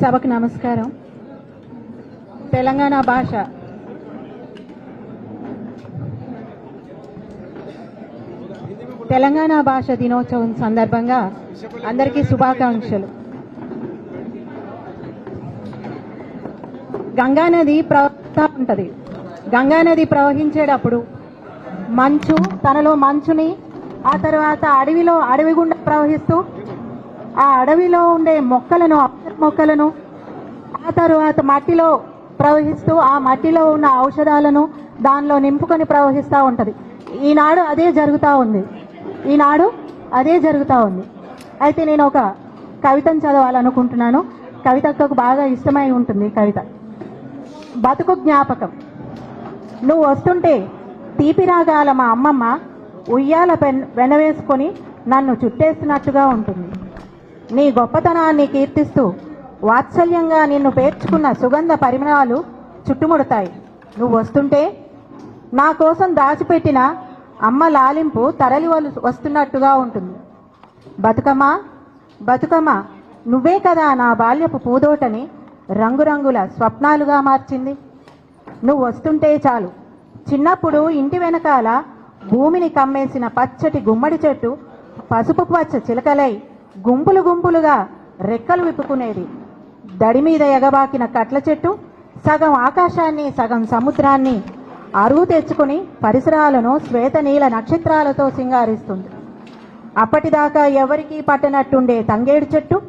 సభకు నమస్కారం. తెలంగాణ భాష దినోత్సవం సందర్భంగా అందరికీ శుభాకాంక్షలు. గంగానది ప్రవహిస్తూ ఉంటుంది. గంగానది ప్రవహించేటప్పుడు తనలో మంచుని, ఆ తర్వాత అడవి గుండా ప్రవహిస్తూ ఆ అడవిలో ఉండే మొక్కలను ఆ తర్వాత మట్టిలో ప్రవహిస్తూ ఆ మట్టిలో ఉన్న ఔషధాలను దానిలో నింపుకొని ప్రవహిస్తూ ఉంటుంది. ఈనాడు అదే జరుగుతూ ఉంది. అయితే నేను ఒక కవితను చదవాలనుకుంటున్నాను. కవితకు బాగా ఇష్టమై ఉంటుంది కవిత. బతుకు జ్ఞాపకం. నువ్వు వస్తుంటే తీపి రాగాల మా అమ్మమ్మ ఉయ్యాల వెనవేసుకొని నన్ను చుట్టేస్తున్నట్టుగా ఉంటుంది. నీ గొప్పతనాన్ని కీర్తిస్తూ వాత్సల్యంగా నిన్ను పేర్చుకున్న సుగంధ పరిమళాలు చుట్టుముడతాయి. నువ్వు వస్తుంటే నా కోసం దాచిపెట్టిన అమ్మ లాలింపు తరలి వస్తున్నట్టుగా ఉంటుంది. బతుకమ్మ నువ్వే కదా నా బాల్యపు పూదోటని రంగురంగుల స్వప్నాలుగా మార్చింది. నువ్వు వస్తుంటే చాలు, చిన్నప్పుడు ఇంటి వెనకాల భూమిని కమ్మేసిన పచ్చటి గుమ్మడి చెట్టు పసుపు పచ్చ చిలకలై గుంపులుగా రెక్కలు విప్పుకునేది. దడి మీద ఎగబాకిన కట్ల చెట్టు సగం ఆకాశాన్ని సగం సముద్రాన్ని అరువు తెచ్చుకుని పరిసరాలను శ్వేత నీల నక్షత్రాలతో సింగారిస్తుంది. అప్పటిదాకా ఎవరికీ పట్టనట్టుండే తంగేడు చెట్టు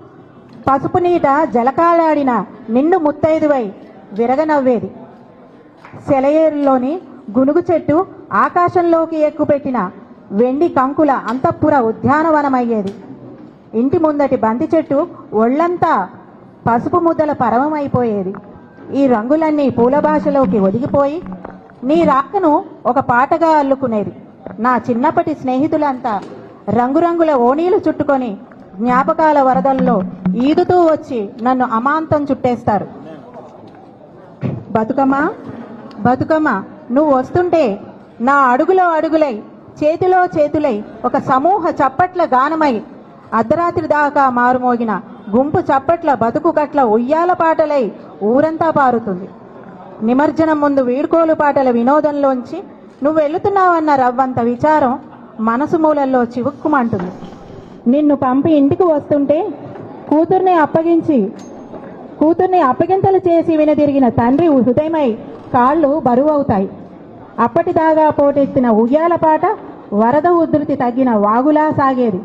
పసుపు నీట జలకాలాడిన నిండు ముత్తైదువై విరగనవ్వేది. సెలయేరులోని గునుగు చెట్టు ఆకాశంలోకి ఎక్కుపెట్టిన వెండి కంకుల అంతఃపుర ఉద్యానవనమయ్యేది. ఇంటి ముందటి బంతి చెట్టు ఒళ్లంతా పసుపు ముద్దల పరవమైపోయేది. ఈ రంగులన్నీ పూల భాషలోకి ఒదిగిపోయి నీ రాకను ఒక పాటగా అల్లుకునేది. నా చిన్నప్పటి స్నేహితులంతా రంగురంగుల ఓణీలు చుట్టుకొని జ్ఞాపకాల వరదల్లో ఈదుతూ వచ్చి నన్ను అమాంతం చుట్టేస్తారు. బతుకమ్మ నువ్వు వస్తుంటే నా అడుగులో అడుగులై చేతిలో చేతులై ఒక సమూహ చప్పట్ల గానమై అర్ధరాత్రి దాకా మారుమోగిన గుంపు చప్పట్ల బతుకు కట్ల ఉయ్యాల పాటలై ఊరంతా పారుతుంది. నిమజ్జనం ముందు వీడ్కోలు పాటల వినోదంలోంచి నువ్వు వెళుతున్నావన్న రవ్వంత విచారం మనసు మూలల్లో చివుక్కుమంటుంది. నిన్ను పంపి ఇంటికి వస్తుంటే కూతుర్ని అప్పగింతలు చేసి వినదిరిగిన తండ్రి హృదయమై కాళ్ళు బరువవుతాయి. అప్పటిదాకా పోటెత్తిన ఉయ్యాల పాట వరద ఉధృతి తగ్గిన వాగులా సాగేది.